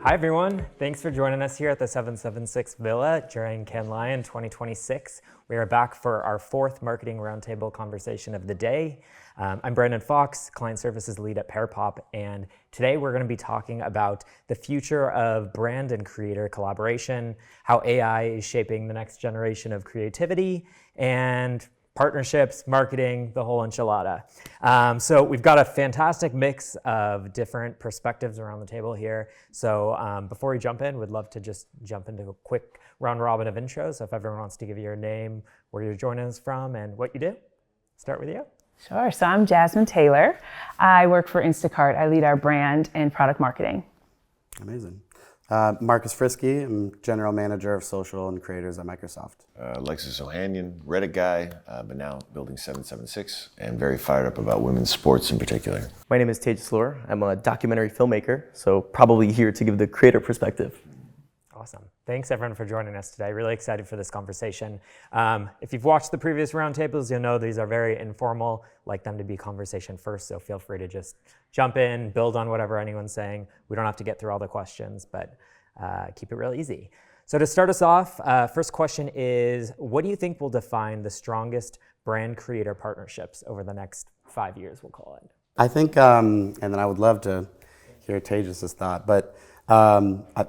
Hi everyone, thanks for joining us here at the 776 Villa during Cannes Lion 2026. We are back for our fourth marketing roundtable conversation of the day. I'm Brandon Fox, client services lead at Pearpop, and today we're going to be talking about the future of brand and creator collaboration, how AI is shaping the next generation of creativity, and partnerships, marketing, the whole enchilada. So we've got a fantastic mix of different perspectives around the table here. So before we jump in, we'd love to just jump into a quick round robin of intros. So if everyone wants to give you your name, where you're joining us from, and what you do, start with you. Sure. So I'm Jasmine Taylor. I work for Instacart. I lead our brand and product marketing. Amazing. Markus Frieske, I'm General Manager of Social and Creators at Microsoft. Alexis Ohanian, Reddit guy, but now building 776, and very fired up about women's sports in particular. My name is Tejas Hullur. I'm a documentary filmmaker, so probably here to give the creator perspective. Awesome. Thanks everyone for joining us today. Really excited for this conversation. If you've watched the previous roundtables, you'll know these are very informal, like them to be conversation first, so feel free to just jump in, build on whatever anyone's saying. We don't have to get through all the questions, but keep it real easy. So to start us off, first question is, what do you think will define the strongest brand creator partnerships over the next 5 years, we'll call it? I think, and then I would love to hear Tejas' thought, but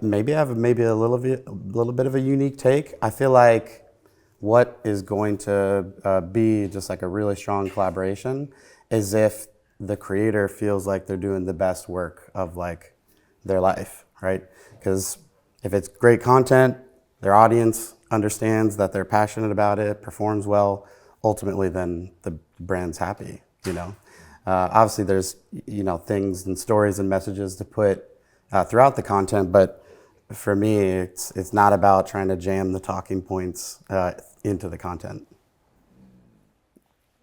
maybe I have a little bit of a unique take. I feel like what is going to be just like a really strong collaboration is if the creator feels like they're doing the best work of like their life, right? Because if it's great content, their audience understands that they're passionate about it, performs well, ultimately then the brand's happy, you know? Obviously there's, things and stories and messages to put throughout the content, but for me, it's not about trying to jam the talking points into the content.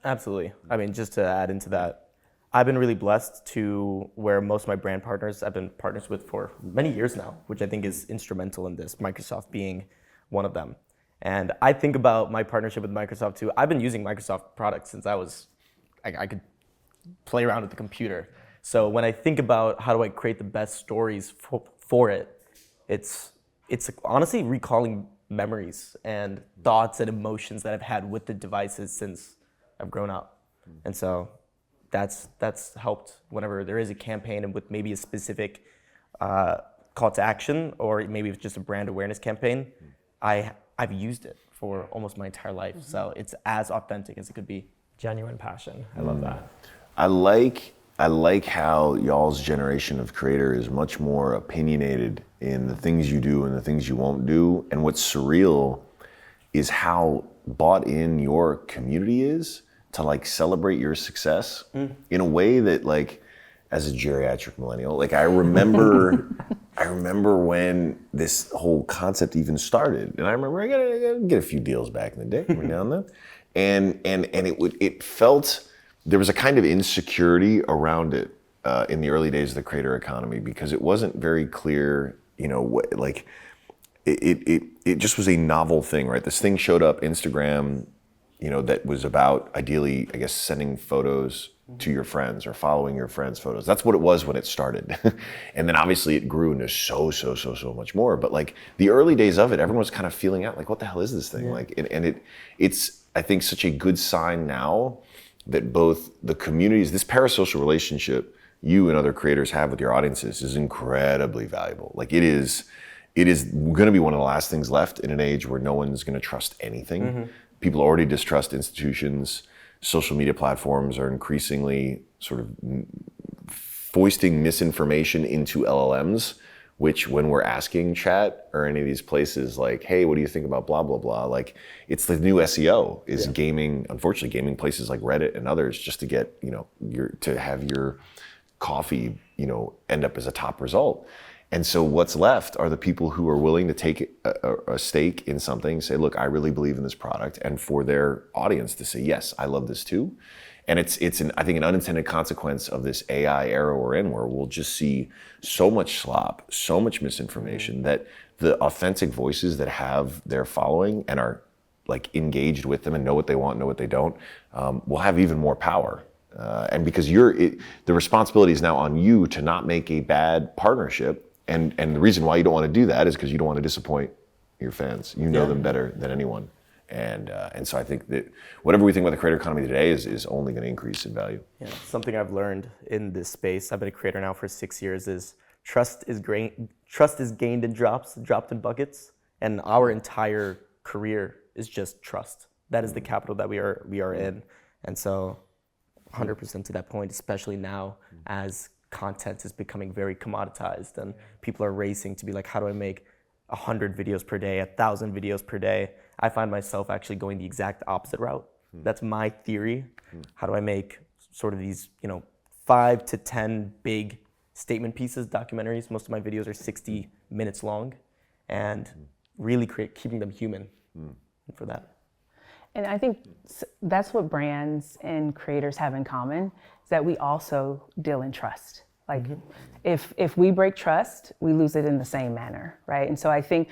Absolutely. I mean, just to add into that, I've been really blessed to where most of my brand partners I've been partners with for many years now, which I think is instrumental in this, Microsoft being one of them. And I think about my partnership with Microsoft too. I've been using Microsoft products since I could play around with the computer. So when I think about how do I create the best stories for it, it's honestly recalling memories and thoughts and emotions that I've had with the devices since I've grown up. And so that's helped whenever there is a campaign and with maybe a specific call to action, or maybe it's just a brand awareness campaign, I've used it for almost my entire life. So it's as authentic as it could be. Genuine passion. I love that. I like how y'all's generation of creator is much more opinionated in the things you do and the things you won't do. And what's surreal is how bought in your community is to like celebrate your success in a way that, like, as a geriatric millennial, like I remember when this whole concept even started. And I remember I got get a few deals back in the day every now and then. And it felt, there was a kind of insecurity around it in the early days of the creator economy, because it wasn't very clear, it just was a novel thing, right? This thing showed up, Instagram, that was about ideally, I guess, sending photos to your friends or following your friends' photos. That's what it was when it started. And then obviously it grew into so much more. But like the early days of it, everyone was kind of feeling out like, what the hell is this thing? Yeah. Like, it's, I think, such a good sign now that both the communities, this parasocial relationship you and other creators have with your audiences is incredibly valuable. Like it is going to be one of the last things left in an age where no one's going to trust anything. Mm-hmm. People already distrust institutions. Social media platforms are increasingly sort of foisting misinformation into LLMs, which when we're asking chat or any of these places like, hey, what do you think about blah, blah, blah? Like it's the new SEO is gaming, unfortunately gaming places like Reddit and others just to get, to have your coffee, end up as a top result. And so what's left are the people who are willing to take a stake in something, say, look, I really believe in this product, and for their audience to say, yes, I love this too. And I think an unintended consequence of this AI era we're in, where we'll just see so much slop, so much misinformation, that the authentic voices that have their following and are like engaged with them and know what they want, know what they don't, will have even more power. And because the responsibility is now on you to not make a bad partnership And the reason why you don't want to do that is because you don't want to disappoint your fans. You know them better than anyone. And so I think that whatever we think about the creator economy today is only going to increase in value. Yeah, something I've learned in this space, I've been a creator now for 6 years, is trust is gained in dropped in buckets. And our entire career is just trust. That is the capital that we are in. And so 100% to that point, especially now as content is becoming very commoditized and people are racing to be like, how do I make 100 videos per day, 1,000 videos per day? I find myself actually going the exact opposite route. That's my theory. How do I make sort of these, 5 to 10 big statement pieces, documentaries? Most of my videos are 60 minutes long, and really keeping them human for that. And I think that's what brands and creators have in common, is that we also deal in trust. Like, if we break trust, we lose it in the same manner, right? And so I think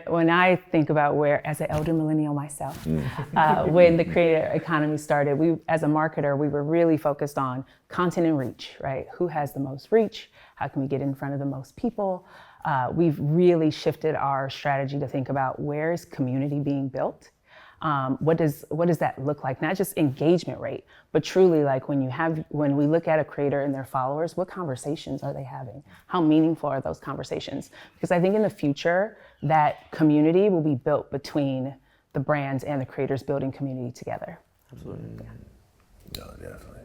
when I think about where, as an elder millennial myself, when the creator economy started, we, as a marketer, we were really focused on content and reach, right? Who has the most reach? How can we get in front of the most people? We've really shifted our strategy to think about, where is community being built? What does that look like? Not just engagement rate, but truly, like, when we look at a creator and their followers, what conversations are they having? How meaningful are those conversations? Because I think in the future, that community will be built between the brands and the creators building community together. Absolutely. No, definitely.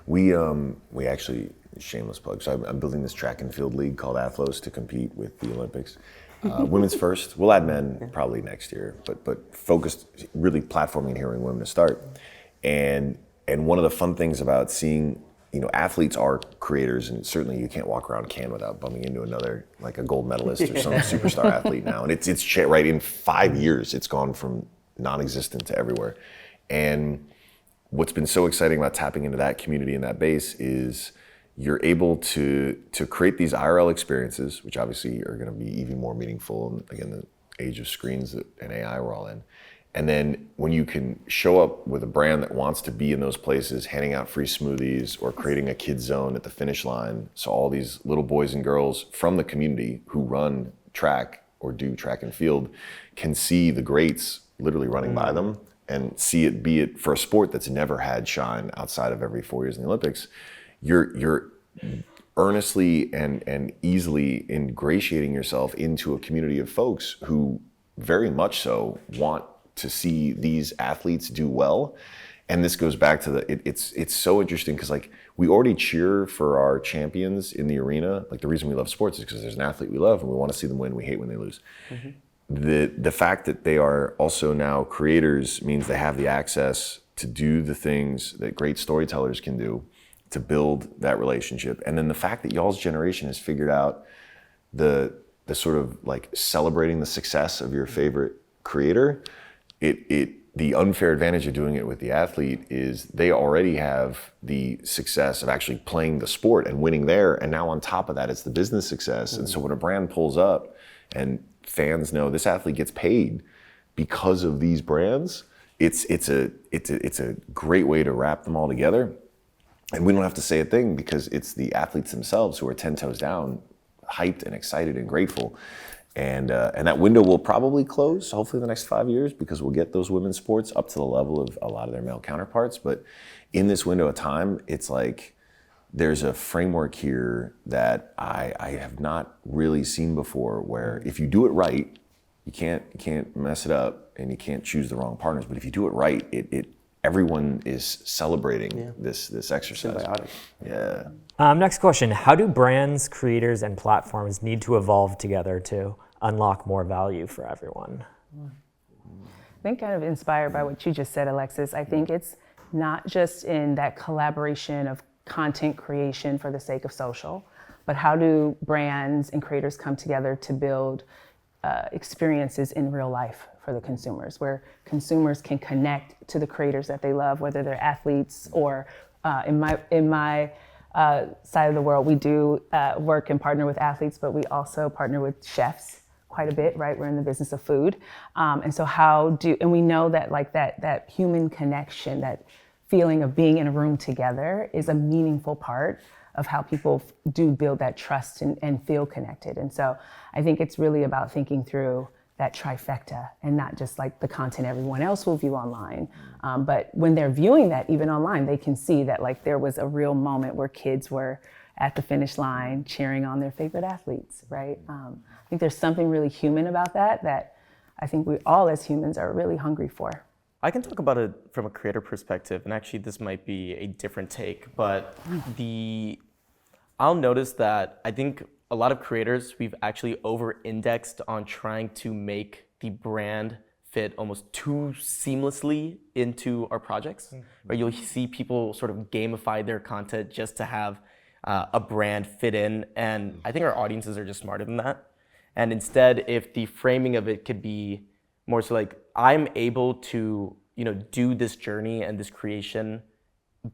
We actually, shameless plug, so I'm building this track and field league called Athlos to compete with the Olympics. Women's first. We'll add men probably next year, but focused, really platforming and hearing women to start. And one of the fun things about seeing, athletes are creators, and certainly you can't walk around Cannes without bumping into another, like a gold medalist or some superstar athlete now. And it's right, in 5 years, it's gone from non-existent to everywhere. And what's been so exciting about tapping into that community and that base is you're able to create these IRL experiences, which obviously are going to be even more meaningful in, again, the age of screens and AI we're all in. And then when you can show up with a brand that wants to be in those places, handing out free smoothies or creating a kids zone at the finish line, so all these little boys and girls from the community who run track or do track and field can see the greats literally running by them and see it, be it for a sport that's never had shine outside of every 4 years in the Olympics. You're earnestly and easily ingratiating yourself into a community of folks who very much so want to see these athletes do well. And this goes back to it's so interesting because, like, we already cheer for our champions in the arena. Like, the reason we love sports is because there's an athlete we love and we want to see them win. We hate when they lose. The fact that they are also now creators means they have the access to do the things that great storytellers can do to build that relationship. And then the fact that y'all's generation has figured out the sort of like celebrating the success of your favorite creator, the unfair advantage of doing it with the athlete is they already have the success of actually playing the sport and winning there. And now on top of that, it's the business success. And so when a brand pulls up and fans know this athlete gets paid because of these brands, it's a great way to wrap them all together. And we don't have to say a thing because it's the athletes themselves who are 10 toes down, hyped and excited and grateful. And that window will probably close, hopefully in the next 5 years, because we'll get those women's sports up to the level of a lot of their male counterparts. But in this window of time, it's like there's a framework here that I have not really seen before, where if you do it right, you can't mess it up and you can't choose the wrong partners. But if you do it right, everyone is celebrating this exercise. Symbiotic. Yeah. Next question. How do brands, creators, and platforms need to evolve together to unlock more value for everyone? I think, kind of inspired by what you just said, Alexis, I think it's not just in that collaboration of content creation for the sake of social, but how do brands and creators come together to build experiences in real life for the consumers, where consumers can connect to the creators that they love, whether they're athletes or in my side of the world, we do work and partner with athletes, but we also partner with chefs quite a bit, right? We're in the business of food. And so and we know that, like, that human connection, that feeling of being in a room together is a meaningful part of how people do build that trust and feel connected. And so I think it's really about thinking through that trifecta and not just like the content everyone else will view online. But when they're viewing that even online, they can see that like there was a real moment where kids were at the finish line cheering on their favorite athletes, right? I think there's something really human about that I think we all as humans are really hungry for. I can talk about it from a creator perspective, and actually this might be a different take, but I'll notice that I think a lot of creators, we've actually over-indexed on trying to make the brand fit almost too seamlessly into our projects. Right? You'll see people sort of gamify their content just to have a brand fit in, and I think our audiences are just smarter than that. And instead, if the framing of it could be more so like, I'm able to, do this journey and this creation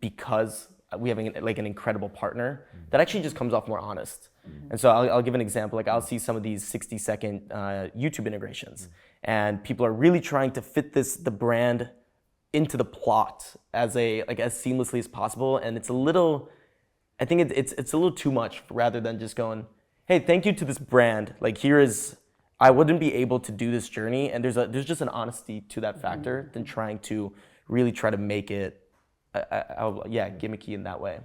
because we have an incredible partner, that actually just comes off more honest. And so I'll give an example. Like I'll see some of these 60-second YouTube integrations, and people are really trying to fit the brand into the plot as seamlessly as possible. And it's a little, I think it's a little too much, rather than just going, hey, thank you to this brand. Like I wouldn't be able to do this journey, and there's just an honesty to that factor than trying to really try to make it, gimmicky in that way.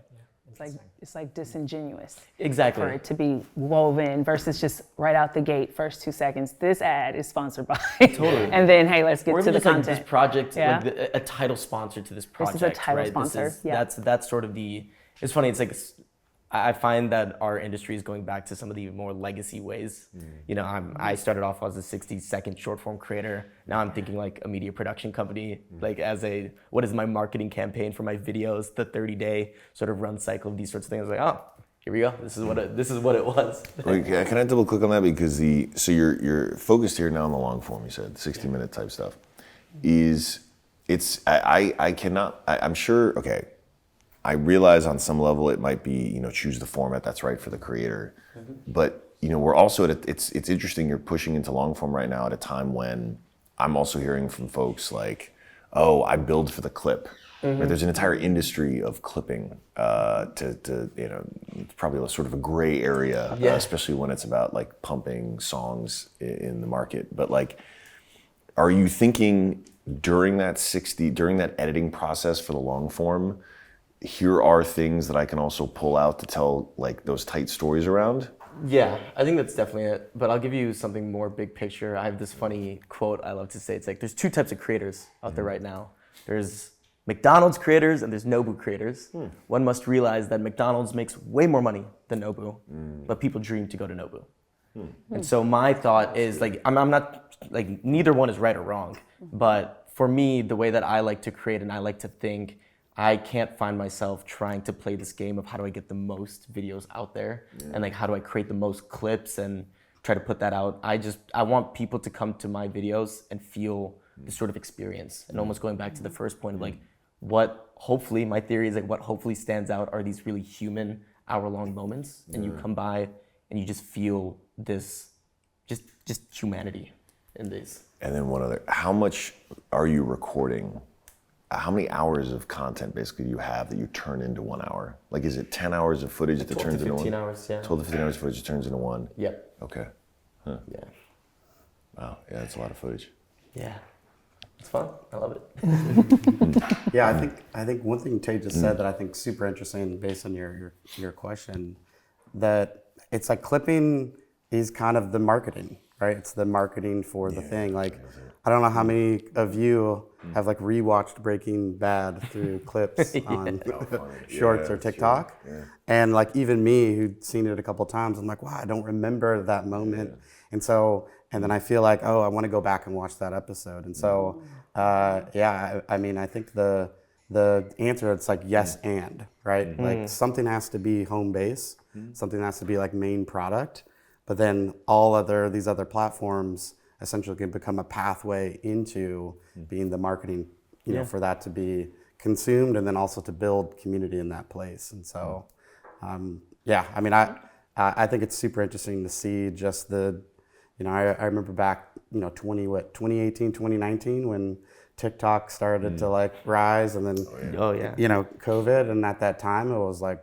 It's like disingenuous. Exactly. For it to be woven versus just right out the gate, first 2 seconds, this ad is sponsored by. Totally. And then, hey, let's get or to the just like content. this project, Yeah. like a title sponsor to this project. This is a title right? sponsor. Yeah. That's sort of it's funny. It's like, I find that our industry is going back to some of the more legacy ways. I started off as a 60-second short form creator. Now I'm thinking like a media production company, like what is my marketing campaign for my videos, the 30-day sort of run cycle of these sorts of things. Like, oh, here we go. This is what it was. Wait, can I double click on that? Because so you're focused here now on the long form, you said, 60-minute type stuff. I'm sure, okay, I realize on some level it might be, choose the format that's right for the creator. But, we're also it's interesting you're pushing into long form right now at a time when I'm also hearing from folks like, oh, I build for the clip. Right? There's an entire industry of clipping it's probably sort of a gray area, especially when it's about like pumping songs in the market. But like, are you thinking during that editing process for the long form, here are things that I can also pull out to tell like those tight stories around? Yeah, I think that's definitely it. But I'll give you something more big picture. I have this funny quote I love to say. It's like, there's two types of creators out there right now. There's McDonald's creators and there's Nobu creators. One must realize that McDonald's makes way more money than Nobu, but people dream to go to Nobu. And so my thought is like, I'm not, like neither one is right or wrong, but for me, the way that I like to create and I like to think, I can't find myself trying to play this game of how do I get the most videos out there and like how do I create the most clips and try to put that out. I want people to come to my videos and feel this sort of experience, and almost going back to the first point of like what hopefully, my theory is like what hopefully stands out are these really human hour-long moments, and you come by and you just feel this just humanity in these. And then one other, how much are you recording? How many hours of content basically do you have that you turn into 1 hour? Like, is it 10 hours of footage that turns into 15 one? hours, yeah. 12 to 15 hours of footage that turns into one? Yep. Okay. Huh. Yeah. Wow, yeah, that's a lot of footage. Yeah. It's fun. I love it. Yeah, I think one thing Tejas said that I think is super interesting based on your question, that it's like clipping is kind of the marketing, right? It's the marketing for the thing. Like, I don't know how many of you have like rewatched Breaking Bad through clips on Shorts or TikTok. Yeah. And like even me who'd seen it a couple times, I'm like, wow, I don't remember that moment. Yeah. And then I feel like, oh, I want to go back and watch that episode. And so, I mean, I think the answer, it's like yes and, right? Like something has to be home base, something has to be like main product, but then these other platforms essentially can become a pathway into being the marketing, for that to be consumed and then also to build community in that place. And so, I mean, I think it's super interesting to see just I remember back, 2018, 2019 when TikTok started to like rise, and then, COVID. And at that time it was like,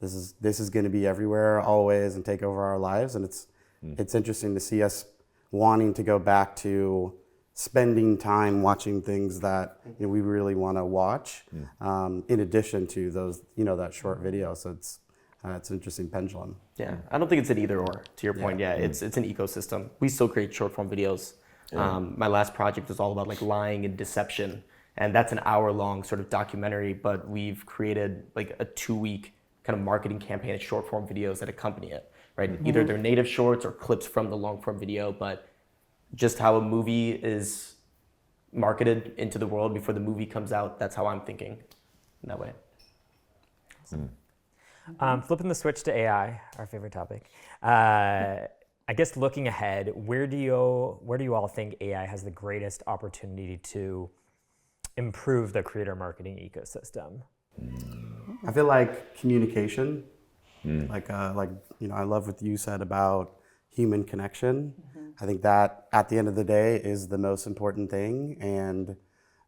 this is going to be everywhere always and take over our lives. And it's interesting to see us wanting to go back to spending time watching things that we really want to watch, in addition to those, that short video. So it's an interesting pendulum. Yeah, I don't think it's an either or. To your point, it's an ecosystem. We still create short form videos. My last project was all about like lying and deception, and that's an hour-long sort of documentary. But we've created like a 2-week kind of marketing campaign of short form videos that accompany it. Right, either they're native shorts or clips from the long form video, but just how a movie is marketed into the world before the movie comes out, that's how I'm thinking in that way. Flipping the switch to AI, our favorite topic. I guess looking ahead, where do you all think AI has the greatest opportunity to improve the creator marketing ecosystem? I feel like communication, like I love what you said about human connection. I think that at the end of the day is the most important thing. And,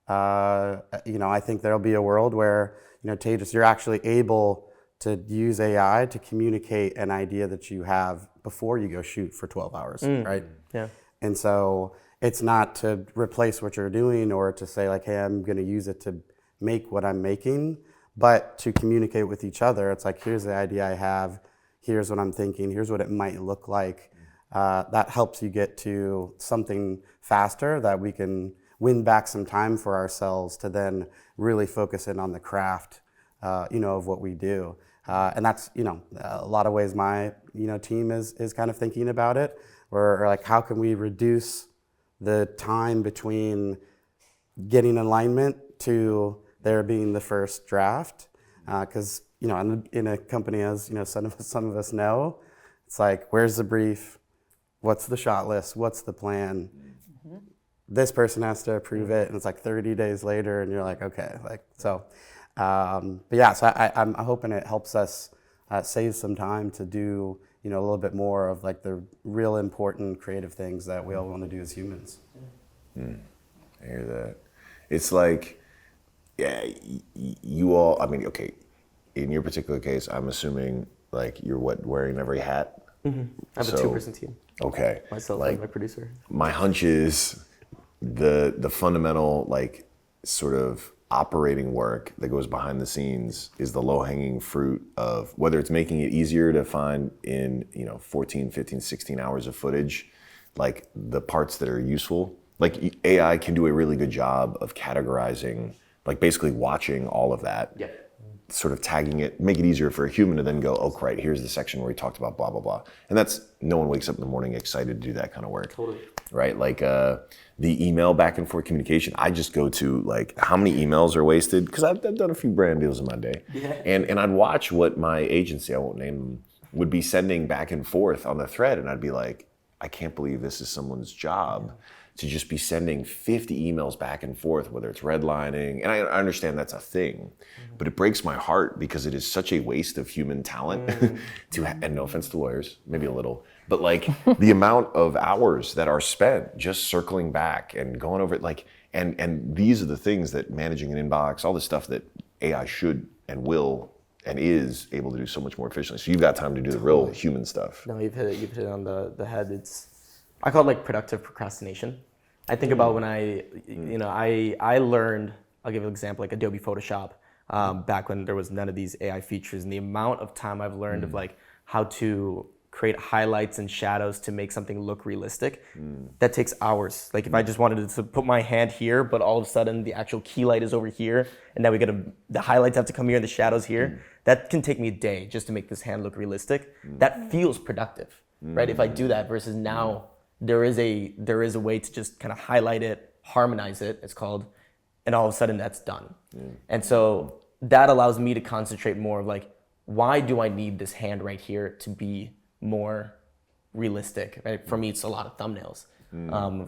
I think there'll be a world where, Tejas, you're actually able to use AI to communicate an idea that you have before you go shoot for 12 hours, right? Yeah. And so it's not to replace what you're doing or to say like, hey, I'm going to use it to make what I'm making, but to communicate with each other. It's like, here's the idea I have, here's what I'm thinking, here's what it might look like. That helps you get to something faster that we can win back some time for ourselves to then really focus in on the craft, of what we do. And that's, a lot of ways my, team is kind of thinking about it, or like, how can we reduce the time between getting alignment to there being the first draft? Because, in a company, as, some of us know, it's like, where's the brief? What's the shot list? What's the plan? This person has to approve it, and it's like 30 days later, and you're like, okay, so. But yeah, so I'm hoping it helps us save some time to do, a little bit more of like the real important creative things that we all want to do as humans. I hear that. It's like, yeah, you all. I mean, okay, in your particular case, I'm assuming like you're wearing every hat. I have a 2-person team. Okay. Myself like, and my producer. My hunch is the fundamental like sort of operating work that goes behind the scenes is the low-hanging fruit of whether it's making it easier to find in 14, 15, 16 hours of footage, like the parts that are useful. Like AI can do a really good job of categorizing, like basically watching all of that. Yeah. Sort of tagging it, make it easier for a human to then go, oh, right, here's the section where we talked about blah, blah, blah. And that's, no one wakes up in the morning excited to do that kind of work. Totally. Right, like the email back and forth communication, I just go to like how many emails are wasted, because I've done a few brand deals in my day. Yeah. And I'd watch what my agency, I won't name them, would be sending back and forth on the thread, and I'd be like, I can't believe this is someone's job. To just be sending 50 emails back and forth, whether it's redlining, and I understand that's a thing, but it breaks my heart because it is such a waste of human talent and no offense to lawyers, maybe a little, but like the amount of hours that are spent just circling back and going over it, like, and these are the things that managing an inbox, all the stuff that AI should and will and is able to do so much more efficiently. So you've got time to do the real human stuff. No, you've hit it on the head. I call it like productive procrastination. I think about when I learned, I'll give you an example, like Adobe Photoshop, back when there was none of these AI features, and the amount of time I've learned of like how to create highlights and shadows to make something look realistic, that takes hours. Like if I just wanted to put my hand here, but all of a sudden the actual key light is over here, and now the highlights have to come here and the shadows here, that can take me a day just to make this hand look realistic. That feels productive, right? If I do that versus now, there is a way to just kind of highlight it, harmonize it, it's called, and all of a sudden that's done. And so that allows me to concentrate more of like, why do I need this hand right here to be more realistic, right? For me, it's a lot of thumbnails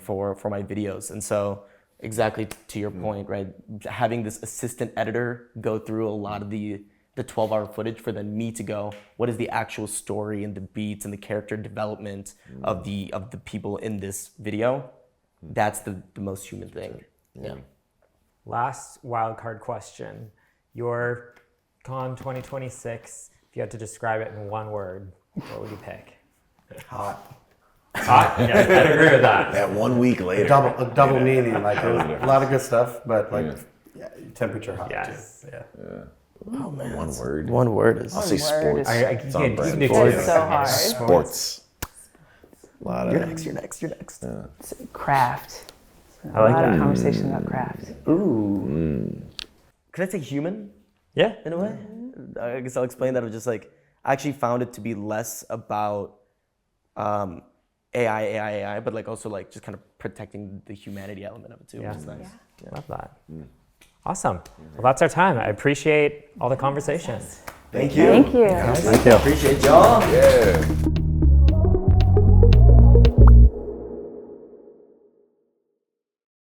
for my videos. And so exactly to your point, right? Having this assistant editor go through a lot of the 12-hour footage for then me to go, what is the actual story and the beats and the character development of the people in this video? That's the most human thing. Yeah. Last wildcard question. Your Con 2026 If you had to describe it in one word, what would you pick? Hot. Hot? Yeah, I'd agree with that. That 1 week later. A double meaning. Like there was a lot of good stuff, but like temperature hot Yes. too. Yeah. Oh man, One word. One word is I'll say word sports. is- It's on brand. do Sports. It's so hard. Sports. A lot of. You're next. Craft. I like a lot that. of conversation about craft. Ooh. Could I say human Yeah. in a way? I guess I'll explain that. It was just like I actually found it to be less about AI, but like also like just kind of protecting the humanity element of it too, Yeah. which is nice. Love that. Awesome. Well, that's our time. I appreciate all the conversation. Thank you. Thank you. Thank you. Appreciate y'all. Yeah.